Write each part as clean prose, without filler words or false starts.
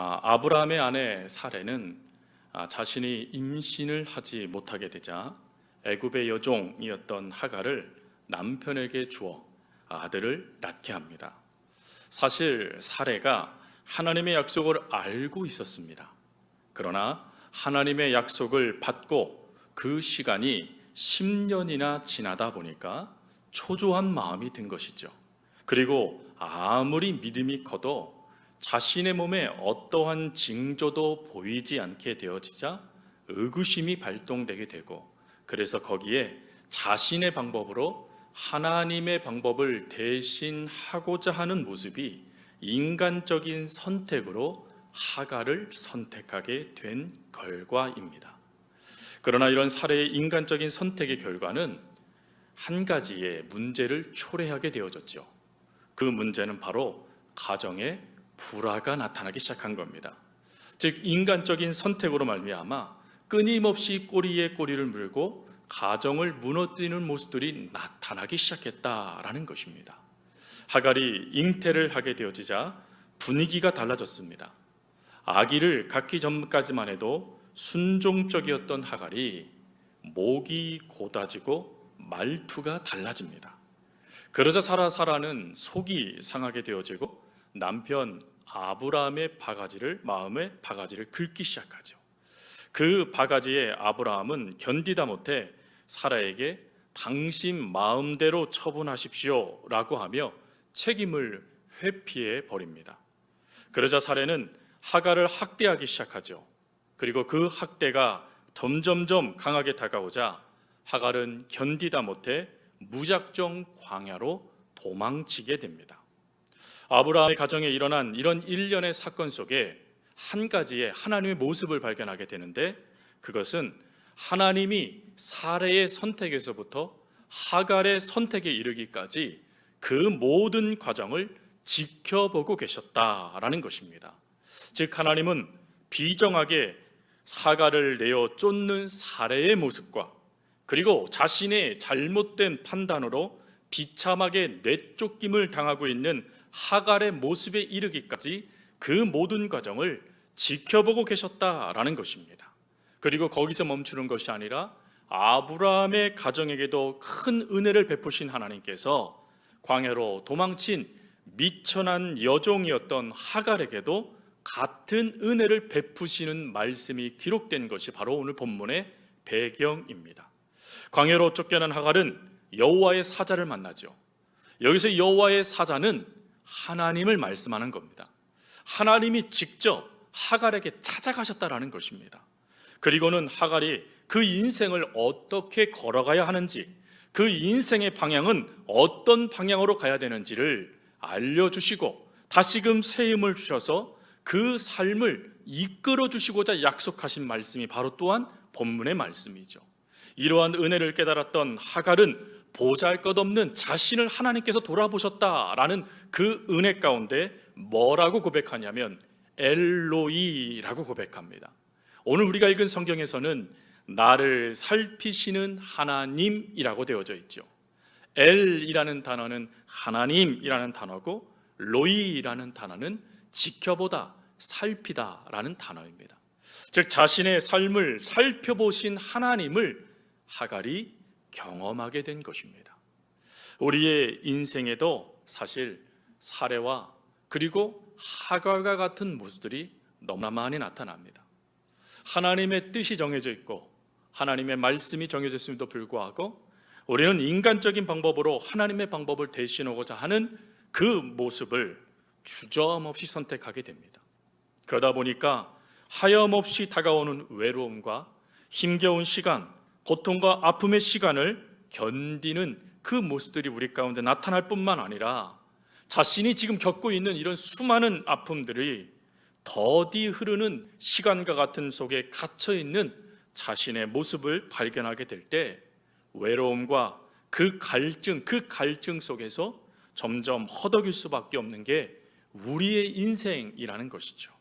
아브라함의 아내 사레는 자신이 임신을 하지 못하게 되자 애굽의 여종이었던 하갈을 남편에게 주어 아들을 낳게 합니다. 사실 사레가 하나님의 약속을 알고 있었습니다. 그러나 하나님의 약속을 받고 그 시간이 10년이나 지나다 보니까 초조한 마음이 든 것이죠. 그리고 아무리 믿음이 커도 자신의 몸에 어떠한 징조도 보이지 않게 되어지자 의구심이 발동되게 되고, 그래서 거기에 자신의 방법으로 하나님의 방법을 대신하고자 하는 모습이 인간적인 선택으로 하갈을 선택하게 된 결과입니다. 그러나 이런 사례의 인간적인 선택의 결과는 한 가지의 문제를 초래하게 되어졌죠. 그 문제는 바로 가정에 불화가 나타나기 시작한 겁니다. 즉, 인간적인 선택으로 말미암아 끊임없이 꼬리에 꼬리를 물고 가정을 무너뜨리는 모습들이 나타나기 시작했다라는 것입니다. 하갈이 잉태를 하게 되어지자 분위기가 달라졌습니다. 아기를 갖기 전까지만 해도 순종적이었던 하갈이 목이 곧아지고 말투가 달라집니다. 그러자 사라는 속이 상하게 되어지고 남편 아브라함의 마음에 바가지를 긁기 시작하죠. 그 바가지에 아브라함은 견디다 못해 사라에게 당신 마음대로 처분하십시오 라고 하며 책임을 회피해 버립니다. 그러자 사라는 하갈을 학대하기 시작하죠. 그리고 그 학대가 점점점 강하게 다가오자 하갈은 견디다 못해 무작정 광야로 도망치게 됩니다. 아브라함의 가정에 일어난 이런 일련의 사건 속에 한 가지의 하나님의 모습을 발견하게 되는데, 그것은 하나님이 사레의 선택에서부터 하갈의 선택에 이르기까지 그 모든 과정을 지켜보고 계셨다라는 것입니다. 즉, 하나님은 비정하게 하갈을 내어 쫓는 사레의 모습과 그리고 자신의 잘못된 판단으로 비참하게 내쫓김을 당하고 있는 하갈의 모습에 이르기까지 그 모든 과정을 지켜보고 계셨다라는 것입니다. 그리고 거기서 멈추는 것이 아니라 아브라함의 가정에게도 큰 은혜를 베푸신 하나님께서 광야로 도망친 미천한 여종이었던 하갈에게도 같은 은혜를 베푸시는 말씀이 기록된 것이 바로 오늘 본문의 배경입니다. 광야로 쫓겨난 하갈은 여호와의 사자를 만나죠. 여기서 여호와의 사자는 하나님을 말씀하는 겁니다. 하나님이 직접 하갈에게 찾아가셨다라는 것입니다. 그리고는 하갈이 그 인생을 어떻게 걸어가야 하는지, 그 인생의 방향은 어떤 방향으로 가야 되는지를 알려주시고 다시금 새 힘을 주셔서 그 삶을 이끌어 주시고자 약속하신 말씀이 바로 또한 본문의 말씀이죠. 이러한 은혜를 깨달았던 하갈은 보잘것없는 자신을 하나님께서 돌아보셨다라는 그 은혜 가운데 뭐라고 고백하냐면 엘로이라고 고백합니다. 오늘 우리가 읽은 성경에서는 나를 살피시는 하나님이라고 되어져 있죠. 엘이라는 단어는 하나님이라는 단어고 로이라는 단어는 지켜보다, 살피다라는 단어입니다. 즉, 자신의 삶을 살펴보신 하나님을 하갈이 경험하게 된 것입니다. 우리의 인생에도 사실 사레와 그리고 하갈과 같은 모습들이 너무나 많이 나타납니다. 하나님의 뜻이 정해져 있고 하나님의 말씀이 정해져 있음에도 불구하고 우리는 인간적인 방법으로 하나님의 방법을 대신하고자 하는 그 모습을 주저함없이 선택하게 됩니다. 그러다 보니까 하염없이 다가오는 외로움과 힘겨운 시간, 고통과 아픔의 시간을 견디는 그 모습들이 우리 가운데 나타날 뿐만 아니라 자신이 지금 겪고 있는 이런 수많은 아픔들이 더디 흐르는 시간과 같은 속에 갇혀있는 자신의 모습을 발견하게 될 때 외로움과 그 갈증 속에서 점점 허덕일 수밖에 없는 게 우리의 인생이라는 것이죠.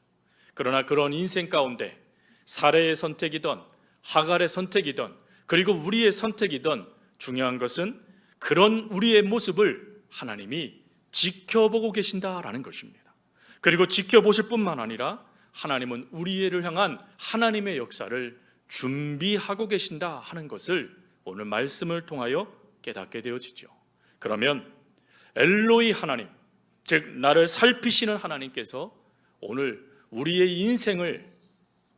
그러나 그런 인생 가운데 사레의 선택이든 하갈의 선택이든 그리고 우리의 선택이든 중요한 것은 그런 우리의 모습을 하나님이 지켜보고 계신다라는 것입니다. 그리고 지켜보실 뿐만 아니라 하나님은 우리를 향한 하나님의 역사를 준비하고 계신다 하는 것을 오늘 말씀을 통하여 깨닫게 되어지죠. 그러면 엘로이 하나님, 즉 나를 살피시는 하나님께서 오늘 우리의 인생을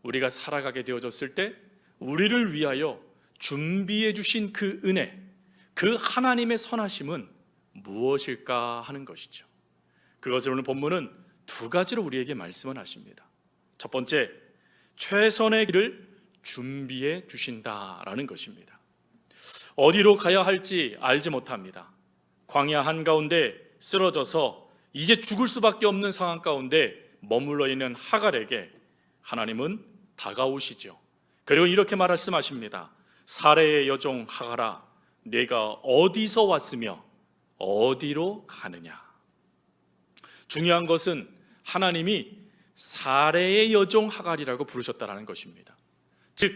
우리가 살아가게 되어졌을 때 우리를 위하여 준비해 주신 그 은혜, 그 하나님의 선하심은 무엇일까 하는 것이죠. 그것을 오늘 본문은 두 가지로 우리에게 말씀을 하십니다. 첫 번째, 최선의 길을 준비해 주신다라는 것입니다. 어디로 가야 할지 알지 못합니다. 광야 한가운데 쓰러져서 이제 죽을 수밖에 없는 상황 가운데 머물러 있는 하갈에게 하나님은 다가오시죠. 그리고 이렇게 말씀하십니다. 사레의 여종 하갈아, 네가 어디서 왔으며 어디로 가느냐. 중요한 것은 하나님이 사레의 여종 하갈이라고 부르셨다는 것입니다. 즉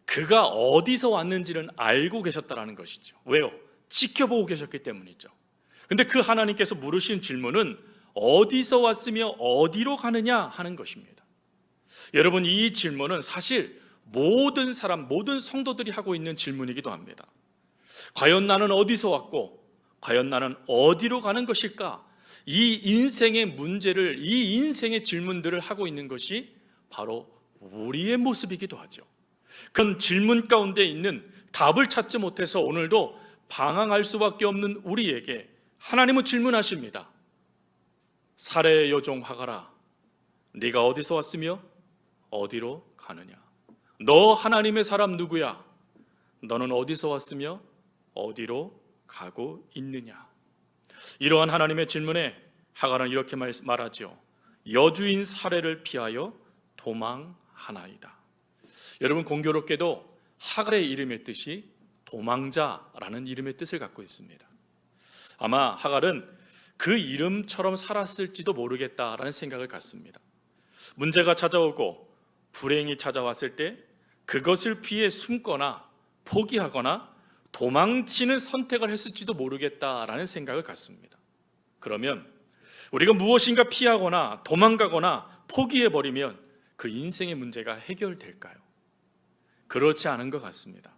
그가 어디서 왔는지는 알고 계셨다는 것이죠. 왜요? 지켜보고 계셨기 때문이죠. 근데 그 하나님께서 물으신 질문은 어디서 왔으며 어디로 가느냐 하는 것입니다. 여러분, 이 질문은 사실 모든 사람, 모든 성도들이 하고 있는 질문이기도 합니다. 과연 나는 어디서 왔고 과연 나는 어디로 가는 것일까? 이 인생의 문제를, 이 인생의 질문들을 하고 있는 것이 바로 우리의 모습이기도 하죠. 그런 질문 가운데 있는 답을 찾지 못해서 오늘도 방황할 수밖에 없는 우리에게 하나님은 질문하십니다. 사레의 여종 하갈아, 네가 어디서 왔으며 어디로 가느냐? 너 하나님의 사람 누구야? 너는 어디서 왔으며 어디로 가고 있느냐? 이러한 하나님의 질문에 하갈은 이렇게 말하죠. 여주인 사레를 피하여 도망하나이다. 여러분, 공교롭게도 하갈의 이름의 뜻이 도망자라는 이름의 뜻을 갖고 있습니다. 아마 하갈은 그 이름처럼 살았을지도 모르겠다라는 생각을 갖습니다. 문제가 찾아오고 불행이 찾아왔을 때 그것을 피해 숨거나 포기하거나 도망치는 선택을 했을지도 모르겠다라는 생각을 갖습니다. 그러면 우리가 무엇인가 피하거나 도망가거나 포기해버리면 그 인생의 문제가 해결될까요? 그렇지 않은 것 같습니다.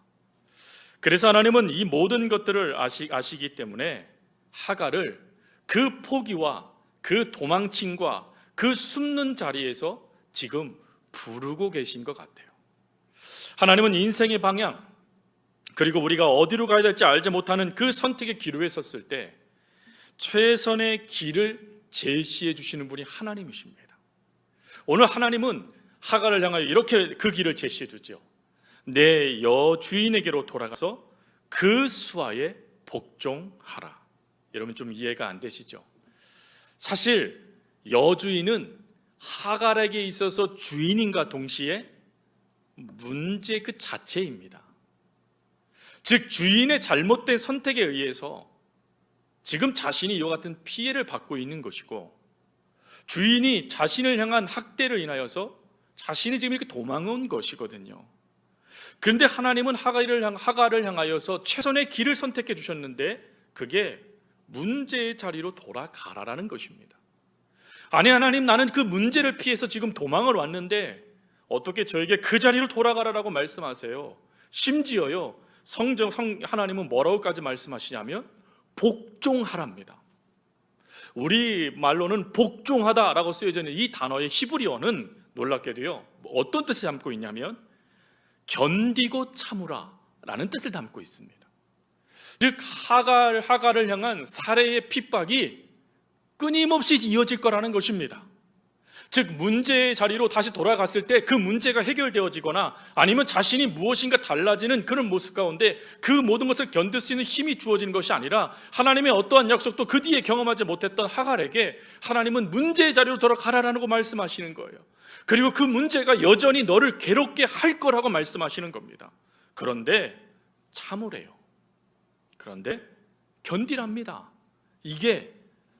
그래서 하나님은 이 모든 것들을 아시기 때문에 하갈을 그 포기와 그 도망침과 그 숨는 자리에서 지금 부르고 계신 것 같아요. 하나님은 인생의 방향, 그리고 우리가 어디로 가야 될지 알지 못하는 그 선택의 기로에 섰을 때 최선의 길을 제시해 주시는 분이 하나님이십니다. 오늘 하나님은 하갈을 향하여 이렇게 그 길을 제시해 주죠. 내 여주인에게로 돌아가서 그 수하에 복종하라. 여러분, 좀 이해가 안 되시죠? 사실 여주인은 하갈에게 있어서 주인인과 동시에 문제 그 자체입니다. 즉 주인의 잘못된 선택에 의해서 지금 자신이 이와 같은 피해를 받고 있는 것이고, 주인이 자신을 향한 학대를 인하여서 자신이 지금 이렇게 도망온 것이거든요. 그런데 하나님은 하갈을 향하여서 최선의 길을 선택해 주셨는데 그게 문제의 자리로 돌아가라라는 것입니다. 아니, 하나님, 나는 그 문제를 피해서 지금 도망을 왔는데 어떻게 저에게 그 자리로 돌아가라라고 말씀하세요? 심지어요, 하나님은 뭐라고까지 말씀하시냐면 복종하랍니다. 우리 말로는 복종하다라고 쓰여져 있는 이 단어의 히브리어는 놀랍게도요, 어떤 뜻을 담고 있냐면 견디고 참으라라는 뜻을 담고 있습니다. 즉 하갈을 향한 사레의 핍박이 끊임없이 이어질 거라는 것입니다. 즉 문제의 자리로 다시 돌아갔을 때 그 문제가 해결되어지거나 아니면 자신이 무엇인가 달라지는 그런 모습 가운데 그 모든 것을 견딜 수 있는 힘이 주어지는 것이 아니라 하나님의 어떠한 약속도 그 뒤에 경험하지 못했던 하갈에게 하나님은 문제의 자리로 돌아가라라고 말씀하시는 거예요. 그리고 그 문제가 여전히 너를 괴롭게 할 거라고 말씀하시는 겁니다. 그런데 참으래요. 그런데 견디랍니다. 이게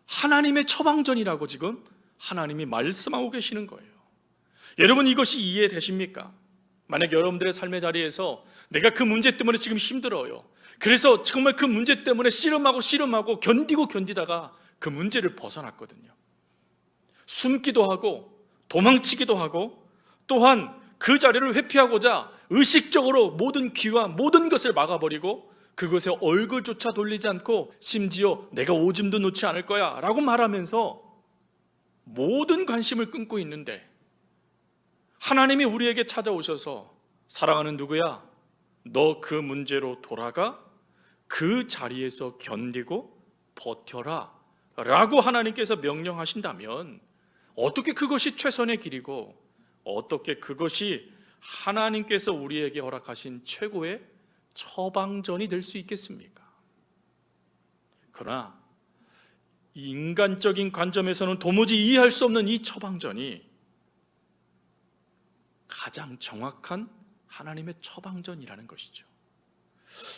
하나님의 처방전이라고 지금 하나님이 말씀하고 계시는 거예요. 여러분, 이것이 이해되십니까? 만약 여러분들의 삶의 자리에서 내가 그 문제 때문에 지금 힘들어요. 그래서 정말 그 문제 때문에 씨름하고 견디다가 그 문제를 벗어났거든요. 숨기도 하고 도망치기도 하고 또한 그 자리를 회피하고자 의식적으로 모든 귀와 모든 것을 막아버리고 그것에 얼굴조차 돌리지 않고 심지어 내가 오줌도 놓지 않을 거야 라고 말하면서 모든 관심을 끊고 있는데, 하나님이 우리에게 찾아오셔서 사랑하는 누구야? 너 그 문제로 돌아가 그 자리에서 견디고 버텨라 라고 하나님께서 명령하신다면 어떻게 그것이 최선의 길이고 어떻게 그것이 하나님께서 우리에게 허락하신 최고의 처방전이 될 수 있겠습니까? 그러나 이 인간적인 관점에서는 도무지 이해할 수 없는 이 처방전이 가장 정확한 하나님의 처방전이라는 것이죠.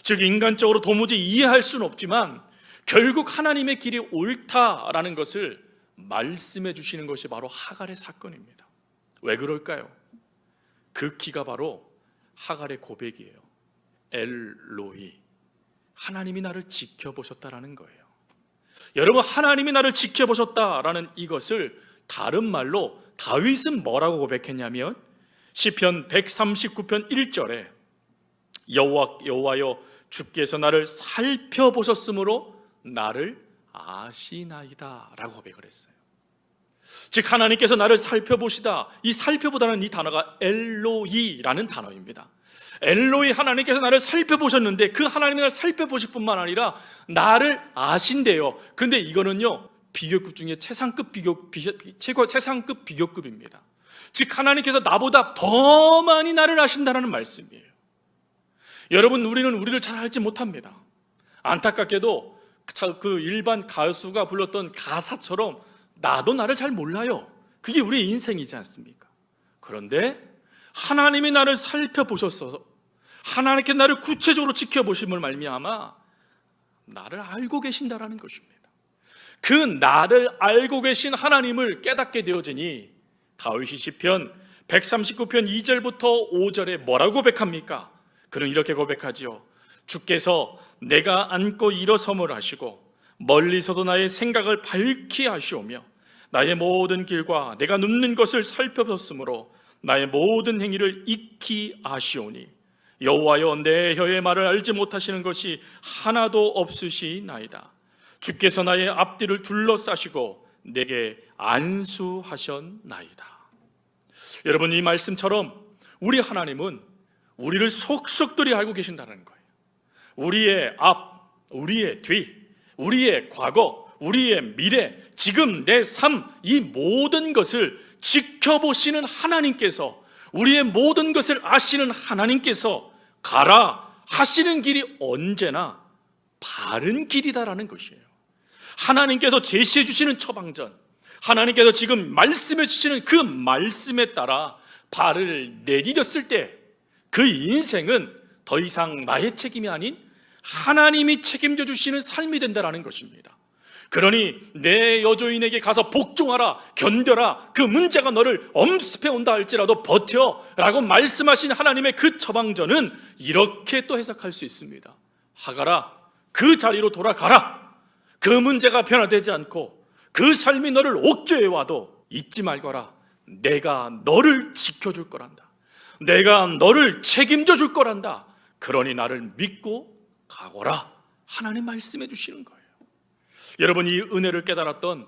즉 인간적으로 도무지 이해할 수는 없지만 결국 하나님의 길이 옳다라는 것을 말씀해 주시는 것이 바로 하갈의 사건입니다. 왜 그럴까요? 그 키가 바로 하갈의 고백이에요. 엘로히, 하나님이 나를 지켜보셨다라는 거예요. 여러분, 하나님이 나를 지켜보셨다라는 이것을 다른 말로 다윗은 뭐라고 고백했냐면 시편 139편 1절에 여호와여 주께서 나를 살펴보셨으므로 나를 아시나이다 라고 고백을 했어요. 즉 하나님께서 나를 살펴보시다, 이 살펴보다는 이 단어가 엘로히라는 단어입니다. 엘로히, 하나님께서 나를 살펴보셨는데 그 하나님이 나를 살펴보실 뿐만 아니라 나를 아신대요. 근데 이거는요 비교급 중에 최상급 비교급입니다. 즉 하나님께서 나보다 더 많이 나를 아신다는 말씀이에요. 여러분, 우리는 우리를 잘 알지 못합니다. 안타깝게도 그 일반 가수가 불렀던 가사처럼 나도 나를 잘 몰라요. 그게 우리의 인생이지 않습니까? 그런데 하나님이 나를 살펴보셔서 하나님께 나를 구체적으로 지켜보심을 말미암아 나를 알고 계신다라는 것입니다. 그 나를 알고 계신 하나님을 깨닫게 되어지니 다윗이 시편 139편 2절부터 5절에 뭐라고 고백합니까? 그는 이렇게 고백하지요. 주께서 내가 앉고 일어섬을 하시고 멀리서도 나의 생각을 밝히 하시오며 나의 모든 길과 내가 눕는 것을 살펴보셨으므로 나의 모든 행위를 익히 아시오니 여호와여 내 혀의 말을 알지 못하시는 것이 하나도 없으시나이다. 주께서 나의 앞뒤를 둘러싸시고 내게 안수하셨나이다. 여러분, 이 말씀처럼 우리 하나님은 우리를 속속들이 알고 계신다는 거예요. 우리의 앞, 우리의 뒤, 우리의 과거, 우리의 미래, 지금 내 삶, 이 모든 것을 지켜보시는 하나님께서, 우리의 모든 것을 아시는 하나님께서 가라 하시는 길이 언제나 바른 길이다라는 것이에요. 하나님께서 제시해 주시는 처방전, 하나님께서 지금 말씀해 주시는 그 말씀에 따라 발을 내디뎠을 때 그 인생은 더 이상 나의 책임이 아닌 하나님이 책임져 주시는 삶이 된다는 것입니다. 그러니 내 여조인에게 가서 복종하라, 견뎌라, 그 문제가 너를 엄습해 온다 할지라도 버텨 라고 말씀하신 하나님의 그 처방전은 이렇게 또 해석할 수 있습니다. 하갈아, 그 자리로 돌아가라. 그 문제가 변화되지 않고 그 삶이 너를 옥죄해 와도 잊지 말거라. 내가 너를 지켜줄 거란다. 내가 너를 책임져 줄 거란다. 그러니 나를 믿고 가거라. 하나님 말씀해 주시는 거예요. 여러분, 이 은혜를 깨달았던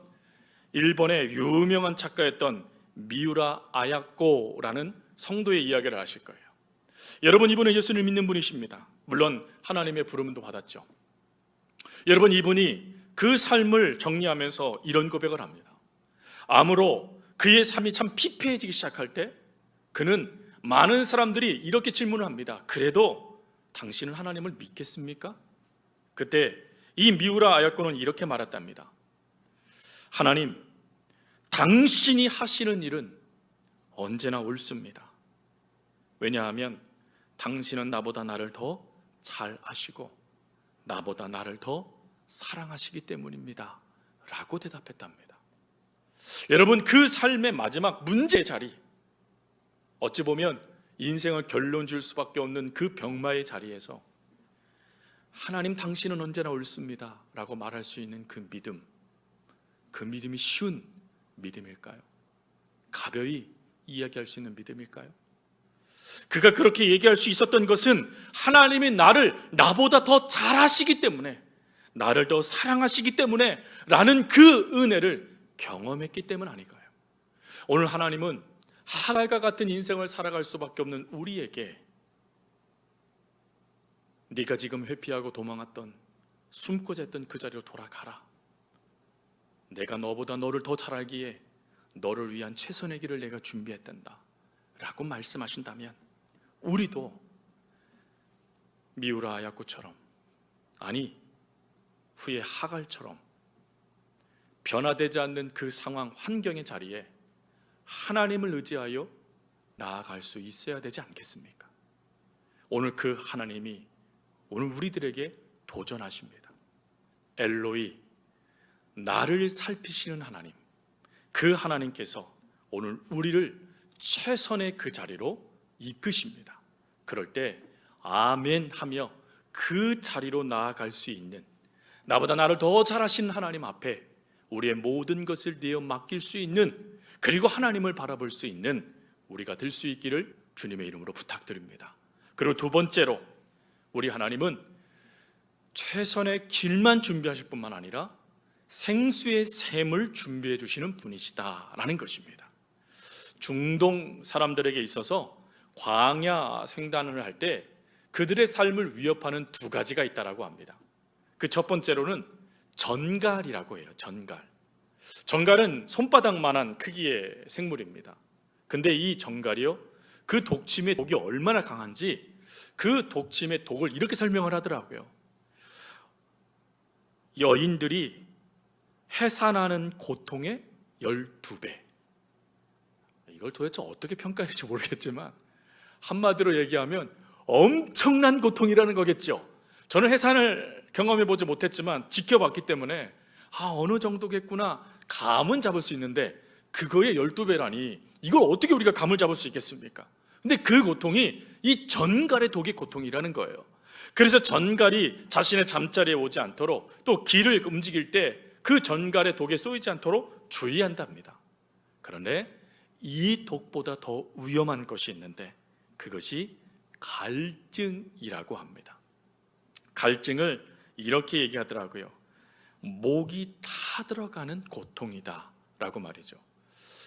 일본의 유명한 작가였던 미우라 아야코라는 성도의 이야기를 아실 거예요. 여러분, 이분은 예수를 믿는 분이십니다. 물론 하나님의 부름도 받았죠. 여러분, 이분이 그 삶을 정리하면서 이런 고백을 합니다. 아무로 그의 삶이 참 피폐해지기 시작할 때 그는 많은 사람들이 이렇게 질문을 합니다. 그래도 당신은 하나님을 믿겠습니까? 그때 이 미우라 아야코는 이렇게 말했답니다. 하나님, 당신이 하시는 일은 언제나 옳습니다. 왜냐하면 당신은 나보다 나를 더 잘 아시고 나보다 나를 더 사랑하시기 때문입니다 라고 대답했답니다. 여러분, 그 삶의 마지막 문제 자리, 어찌 보면 인생을 결론 줄 수밖에 없는 그 병마의 자리에서 하나님 당신은 언제나 옳습니다 라고 말할 수 있는 그 믿음, 그 믿음이 쉬운 믿음일까요? 가벼이 이야기할 수 있는 믿음일까요? 그가 그렇게 얘기할 수 있었던 것은 하나님이 나를 나보다 더 잘하시기 때문에, 나를 더 사랑하시기 때문에 라는 그 은혜를 경험했기 때문 아닐까요? 오늘 하나님은 하갈과 같은 인생을 살아갈 수밖에 없는 우리에게 네가 지금 회피하고 도망했던, 숨고자 했던 그 자리로 돌아가라. 내가 너보다 너를 더 잘 알기에 너를 위한 최선의 길을 내가 준비했단다 라고 말씀하신다면, 우리도 미우라 야고처럼, 아니 후에 하갈처럼 변화되지 않는 그 상황, 환경의 자리에 하나님을 의지하여 나아갈 수 있어야 되지 않겠습니까? 오늘 그 하나님이 오늘 우리들에게 도전하십니다. 엘로이, 나를 살피시는 하나님, 그 하나님께서 오늘 우리를 최선의 그 자리로 이끄십니다. 그럴 때 아멘 하며 그 자리로 나아갈 수 있는, 나보다 나를 더 잘하신 하나님 앞에 우리의 모든 것을 내어 맡길 수 있는, 그리고 하나님을 바라볼 수 있는 우리가 될 수 있기를 주님의 이름으로 부탁드립니다. 그리고 두 번째로, 우리 하나님은 최선의 길만 준비하실 뿐만 아니라 생수의 샘을 준비해 주시는 분이시다라는 것입니다. 중동 사람들에게 있어서 광야 횡단을 할 때 그들의 삶을 위협하는 두 가지가 있다라고 합니다. 그 첫 번째로는 전갈이라고 해요. 전갈은 손바닥만한 크기의 생물입니다. 근데 이 전갈이요, 그 독침의 독이 얼마나 강한지 그 독침의 독을 이렇게 설명을 하더라고요. 여인들이 해산하는 고통의 12배. 이걸 도대체 어떻게 평가할지 모르겠지만 한마디로 얘기하면 엄청난 고통이라는 거겠죠. 저는 해산을 경험해보지 못했지만 지켜봤기 때문에 어느 정도겠구나 감은 잡을 수 있는데, 그거의 12배라니 이걸 어떻게 우리가 감을 잡을 수 있겠습니까? 근데 그 고통이 이 전갈의 독의 고통이라는 거예요. 그래서 전갈이 자신의 잠자리에 오지 않도록, 또 길을 움직일 때 그 전갈의 독에 쏘이지 않도록 주의한답니다. 그런데 이 독보다 더 위험한 것이 있는데 그것이 갈증이라고 합니다. 갈증을 이렇게 얘기하더라고요. 목이 타들어가는 고통이다 라고 말이죠.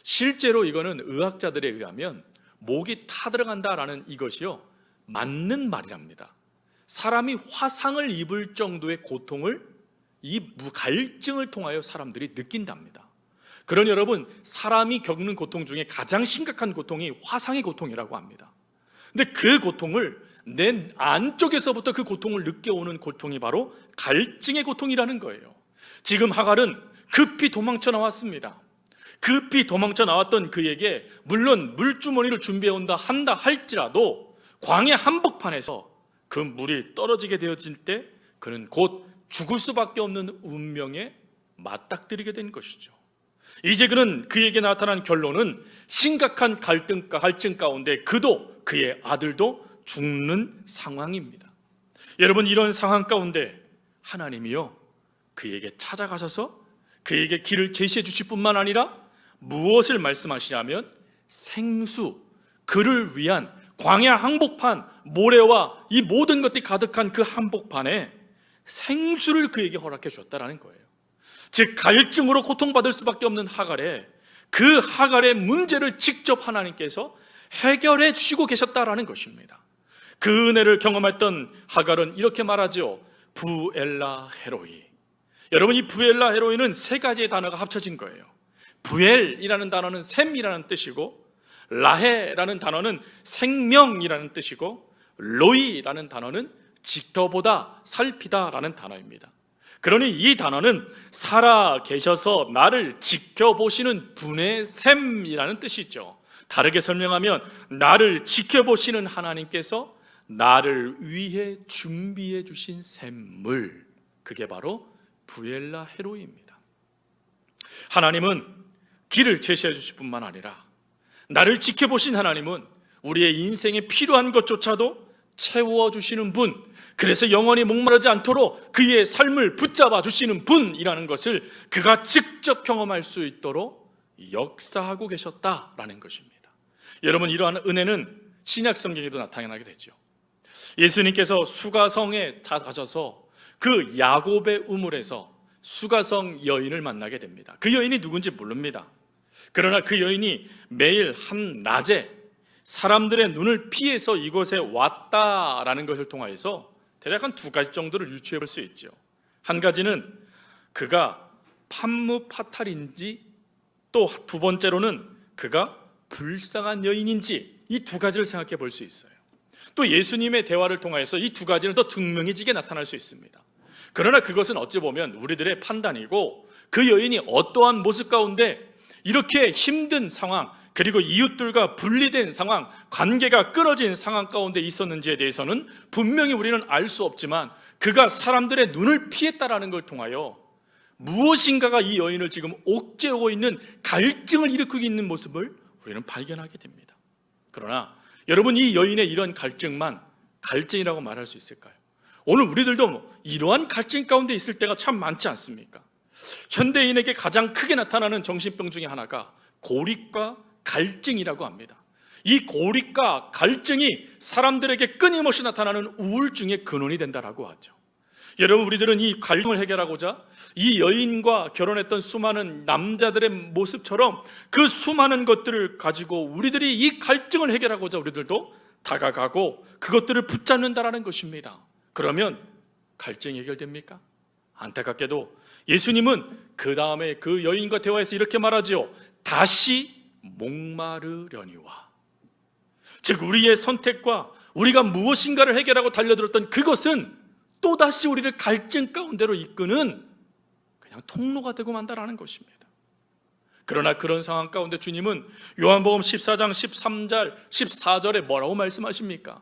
실제로 이거는 의학자들에 의하면 목이 타들어간다라는 이것이요, 맞는 말이랍니다. 사람이 화상을 입을 정도의 고통을 이 갈증을 통하여 사람들이 느낀답니다. 그러니 여러분, 사람이 겪는 고통 중에 가장 심각한 고통이 화상의 고통이라고 합니다. 근데 그 고통을, 내 안쪽에서부터 그 고통을 느껴오는 고통이 바로 갈증의 고통이라는 거예요. 지금 하갈은 급히 도망쳐 나왔습니다. 급히 도망쳐 나왔던 그에게 물론 물주머니를 준비해 한다 할지라도 광야 한복판에서 그 물이 떨어지게 되어질 때 그는 곧 죽을 수밖에 없는 운명에 맞닥뜨리게 된 것이죠. 이제 그에게 나타난 결론은 심각한 갈증 가운데 그도 그의 아들도 죽는 상황입니다. 여러분, 이런 상황 가운데 하나님이요, 그에게 찾아가셔서 그에게 길을 제시해 주실 뿐만 아니라 무엇을 말씀하시냐면 생수, 그를 위한 광야 한복판, 모래와 이 모든 것들이 가득한 그 한복판에 생수를 그에게 허락해 주었다라는 거예요. 즉 갈증으로 고통받을 수밖에 없는 그 하갈의 문제를 직접 하나님께서 해결해 주시고 계셨다라는 것입니다. 그 은혜를 경험했던 하갈은 이렇게 말하죠. 부엘라 헤로이. 여러분, 이 부엘라 헤로이는 세 가지의 단어가 합쳐진 거예요. 부엘이라는 단어는 샘이라는 뜻이고, 라헤라는 단어는 생명이라는 뜻이고, 로이라는 단어는 지켜보다, 살피다라는 단어입니다. 그러니 이 단어는 살아 계셔서 나를 지켜보시는 분의 샘이라는 뜻이죠. 다르게 설명하면 나를 지켜보시는 하나님께서 나를 위해 준비해 주신 샘물, 그게 바로 부엘라 헤로이입니다. 하나님은 길을 제시해 주실 뿐만 아니라 나를 지켜보신 하나님은 우리의 인생에 필요한 것조차도 채워주시는 분, 그래서 영원히 목마르지 않도록 그의 삶을 붙잡아 주시는 분이라는 것을 그가 직접 경험할 수 있도록 역사하고 계셨다라는 것입니다. 여러분, 이러한 은혜는 신약 성경에도 나타나게 되죠. 예수님께서 수가성에 다 가셔서 그 야곱의 우물에서 수가성 여인을 만나게 됩니다. 그 여인이 누군지 모릅니다. 그러나 그 여인이 매일 한낮에 사람들의 눈을 피해서 이곳에 왔다라는 것을 통하여서 대략 한 두 가지 정도를 유추해 볼 수 있죠. 한 가지는 그가 판무파탈인지, 또 두 번째로는 그가 불쌍한 여인인지, 이 두 가지를 생각해 볼 수 있어요. 또 예수님의 대화를 통해서 이 두 가지는 더 증명해지게 나타날 수 있습니다. 그러나 그것은 어찌 보면 우리들의 판단이고, 그 여인이 어떠한 모습 가운데 이렇게 힘든 상황, 그리고 이웃들과 분리된 상황, 관계가 끊어진 상황 가운데 있었는지에 대해서는 분명히 우리는 알 수 없지만, 그가 사람들의 눈을 피했다라는 걸 통하여 무엇인가가 이 여인을 지금 옥죄고 있는, 갈증을 일으키고 있는 모습을 우리는 발견하게 됩니다. 그러나 여러분, 이 여인의 이런 갈증만 갈증이라고 말할 수 있을까요? 오늘 우리들도 이러한 갈증 가운데 있을 때가 참 많지 않습니까? 현대인에게 가장 크게 나타나는 정신병 중에 하나가 고립과 갈증이라고 합니다. 이 고립과 갈증이 사람들에게 끊임없이 나타나는 우울증의 근원이 된다라고 하죠. 여러분, 우리들은 이 갈증을 해결하고자 이 여인과 결혼했던 수많은 남자들의 모습처럼 그 수많은 것들을 가지고 우리들이 이 갈증을 해결하고자 우리들도 다가가고 그것들을 붙잡는다라는 것입니다. 그러면 갈증이 해결됩니까? 안타깝게도 예수님은 그 다음에 그 여인과 대화에서 이렇게 말하지요. 다시 목마르려니와. 즉, 우리의 선택과 우리가 무엇인가를 해결하고 달려들었던 그것은 또다시 우리를 갈증 가운데로 이끄는 그냥 통로가 되고 만다라는 것입니다. 그러나 그런 상황 가운데 주님은 요한복음 14장 14절에 뭐라고 말씀하십니까?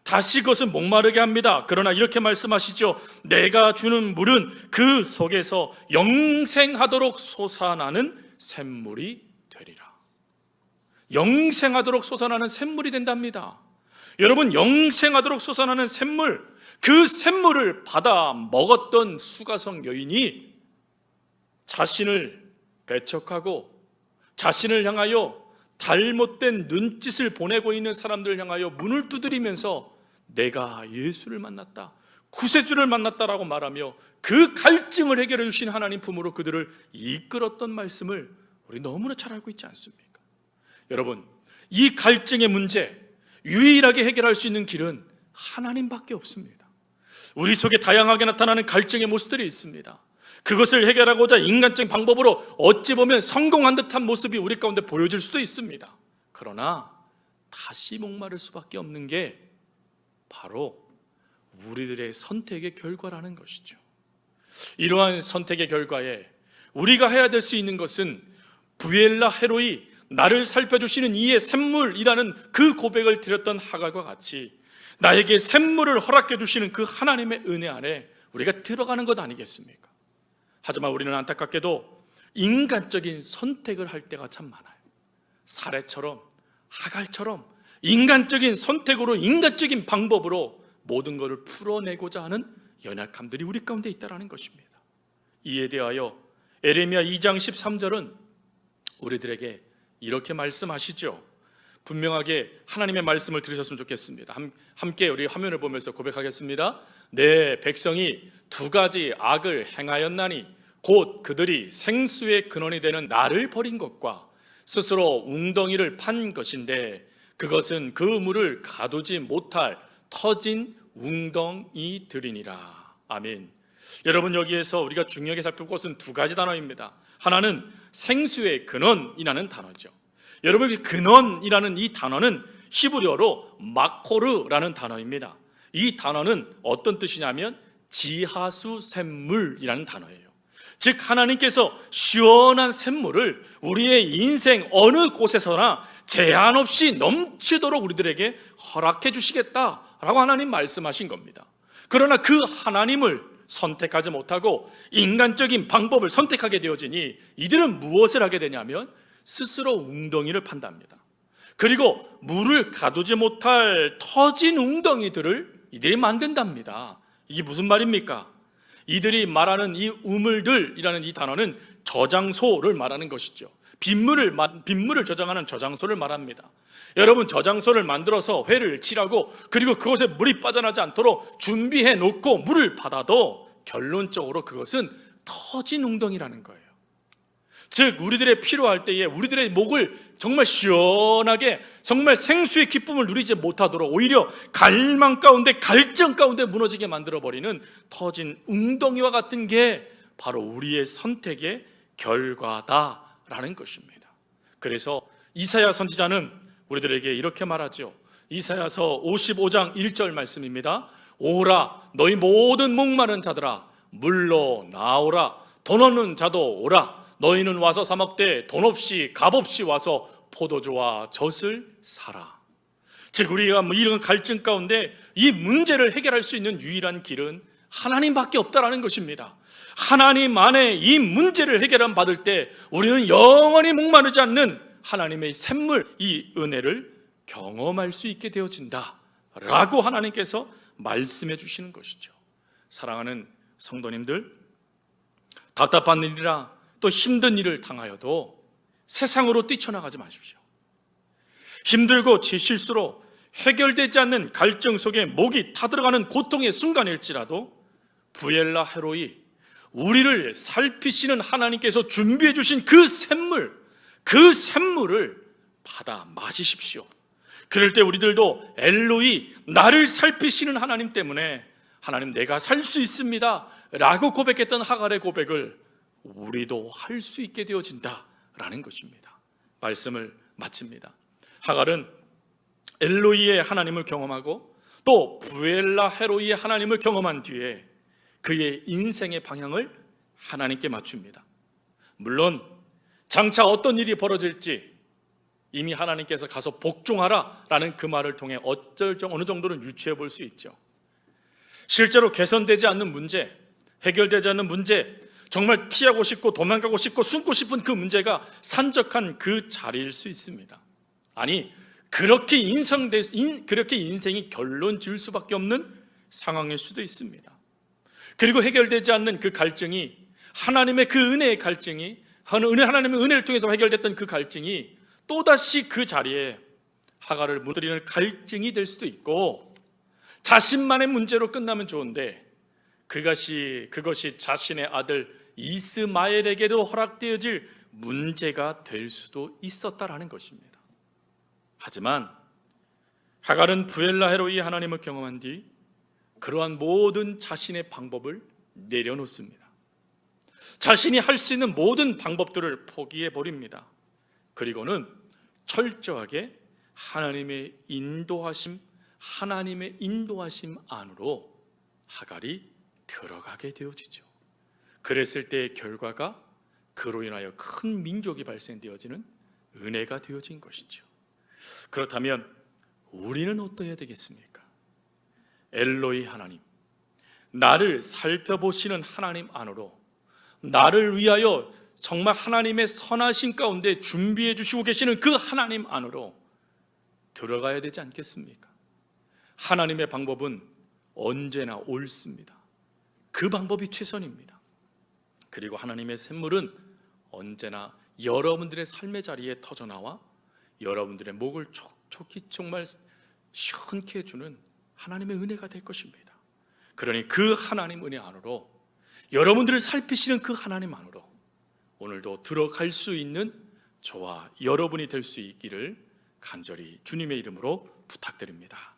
다시 그것은 목마르게 합니다. 그러나 이렇게 말씀하시죠. 내가 주는 물은 그 속에서 영생하도록 솟아나는 샘물이 되리라. 영생하도록 솟아나는 샘물이 된답니다. 여러분, 영생하도록 솟아나는 샘물, 그 샘물을 받아 먹었던 수가성 여인이 자신을 배척하고 자신을 향하여 잘못된 눈짓을 보내고 있는 사람들을 향하여 문을 두드리면서 내가 예수를 만났다, 구세주를 만났다라고 말하며 그 갈증을 해결해 주신 하나님 품으로 그들을 이끌었던 말씀을 우리 너무나 잘 알고 있지 않습니까? 여러분, 이 갈증의 문제 유일하게 해결할 수 있는 길은 하나님밖에 없습니다. 우리 속에 다양하게 나타나는 갈증의 모습들이 있습니다. 그것을 해결하고자 인간적인 방법으로 어찌 보면 성공한 듯한 모습이 우리 가운데 보여질 수도 있습니다. 그러나 다시 목마를 수밖에 없는 게 바로 우리들의 선택의 결과라는 것이죠. 이러한 선택의 결과에 우리가 해야 될 수 있는 것은 부엘라 헤로이, 나를 살펴주시는 이의 샘물이라는 그 고백을 드렸던 하갈과 같이 나에게 샘물을 허락해 주시는 그 하나님의 은혜 안에 우리가 들어가는 것 아니겠습니까? 하지만 우리는 안타깝게도 인간적인 선택을 할 때가 참 많아요. 사례처럼, 하갈처럼 인간적인 선택으로, 인간적인 방법으로 모든 것을 풀어내고자 하는 연약함들이 우리 가운데 있다는 것입니다. 이에 대하여 에레미야 2장 13절은 우리들에게 이렇게 말씀하시죠. 분명하게 하나님의 말씀을 들으셨으면 좋겠습니다. 함께 우리 화면을 보면서 고백하겠습니다. 내 백성이 두 가지 악을 행하였나니 곧 그들이 생수의 근원이 되는 나를 버린 것과 스스로 웅덩이를 판 것인데 그것은 그 물을 가두지 못할 터진 웅덩이들이니라. 아멘. 여러분, 여기에서 우리가 중요하게 살펴볼 것은 두 가지 단어입니다. 하나는 생수의 근원이라는 단어죠. 여러분, 이 근원이라는 이 단어는 히브리어로 마코르라는 단어입니다. 이 단어는 어떤 뜻이냐면 지하수 샘물이라는 단어예요. 즉, 하나님께서 시원한 샘물을 우리의 인생 어느 곳에서나 제한 없이 넘치도록 우리들에게 허락해 주시겠다라고 하나님 말씀하신 겁니다. 그러나 그 하나님을 선택하지 못하고 인간적인 방법을 선택하게 되어지니 이들은 무엇을 하게 되냐면 스스로 웅덩이를 판답니다. 그리고 물을 가두지 못할 터진 웅덩이들을 이들이 만든답니다. 이게 무슨 말입니까? 이들이 말하는 이 우물들이라는 이 단어는 저장소를 말하는 것이죠. 빗물을 저장하는 저장소를 말합니다. 여러분, 저장소를 만들어서 회를 칠하고 그리고 그곳에 물이 빠져나지 않도록 준비해 놓고 물을 받아도 결론적으로 그것은 터진 웅덩이라는 거예요. 즉 우리들의 필요할 때에 우리들의 목을 정말 시원하게 정말 생수의 기쁨을 누리지 못하도록 오히려 갈망 가운데 갈증 가운데 무너지게 만들어버리는 터진 웅덩이와 같은 게 바로 우리의 선택의 결과다라는 것입니다. 그래서 이사야 선지자는 우리들에게 이렇게 말하죠. 이사야서 55장 1절 말씀입니다. 오라 너희 모든 목마른 자들아 물로 나오라 돈 없는 자도 오라 너희는 와서 사 먹되 돈 없이 값 없이 와서 포도주와 젖을 사라. 즉 우리가 이런 갈증 가운데 이 문제를 해결할 수 있는 유일한 길은 하나님밖에 없다라는 것입니다. 하나님 안에 이 문제를 해결함 받을 때 우리는 영원히 목마르지 않는 하나님의 샘물, 이 은혜를 경험할 수 있게 되어진다라고 하나님께서 말씀해 주시는 것이죠. 사랑하는 성도님들, 답답한 일이나 또 힘든 일을 당하여도 세상으로 뛰쳐나가지 마십시오. 힘들고 지칠수록 해결되지 않는 갈증 속에 목이 타들어가는 고통의 순간일지라도 부엘라 헤로이, 우리를 살피시는 하나님께서 준비해 주신 그 샘물을 받아 마시십시오. 그럴 때 우리들도 엘로이, 나를 살피시는 하나님 때문에 하나님 내가 살 수 있습니다 라고 고백했던 하갈의 고백을 우리도 할 수 있게 되어진다라는 것입니다. 말씀을 마칩니다. 하갈은 엘로이의 하나님을 경험하고 또 부엘라 헤로이의 하나님을 경험한 뒤에 그의 인생의 방향을 하나님께 맞춥니다. 물론 장차 어떤 일이 벌어질지 이미 하나님께서 가서 복종하라 라는 그 말을 통해 어느 정도는 유추해 볼 수 있죠. 실제로 개선되지 않는 문제, 해결되지 않는 문제, 정말 피하고 싶고 도망가고 싶고 숨고 싶은 그 문제가 산적한 그 자리일 수 있습니다. 아니 그렇게 인생이 결론 지을 수밖에 없는 상황일 수도 있습니다. 그리고 해결되지 않는 그 갈증이 하나님의 그 은혜의 갈증이 하나님의 은혜를 통해서 해결됐던 그 갈증이 또다시 그 자리에 하갈을 무너뜨리는 갈증이 될 수도 있고 자신만의 문제로 끝나면 좋은데 그것이 자신의 아들 이스마엘에게도 허락되어질 문제가 될 수도 있었다라는 것입니다. 하지만 하갈은 부엘라 헤로이 하나님을 경험한 뒤 그러한 모든 자신의 방법을 내려놓습니다. 자신이 할 수 있는 모든 방법들을 포기해 버립니다. 그리고는 철저하게 하나님의 인도하심 안으로 하갈이 들어가게 되어지죠. 그랬을 때의 결과가 그로 인하여 큰 민족이 발생되어지는 은혜가 되어진 것이죠. 그렇다면 우리는 어떠해야 되겠습니까? 엘로이 하나님, 나를 살펴보시는 하나님 안으로 나를 위하여 정말 하나님의 선하신 가운데 준비해 주시고 계시는 그 하나님 안으로 들어가야 되지 않겠습니까? 하나님의 방법은 언제나 옳습니다. 그 방법이 최선입니다. 그리고 하나님의 샘물은 언제나 여러분들의 삶의 자리에 터져나와 여러분들의 목을 촉촉히 정말 시원케 해주는 하나님의 은혜가 될 것입니다. 그러니 그 하나님 은혜 안으로 여러분들을 살피시는 그 하나님 안으로 오늘도 들어갈 수 있는 저와 여러분이 될 수 있기를 간절히 주님의 이름으로 부탁드립니다.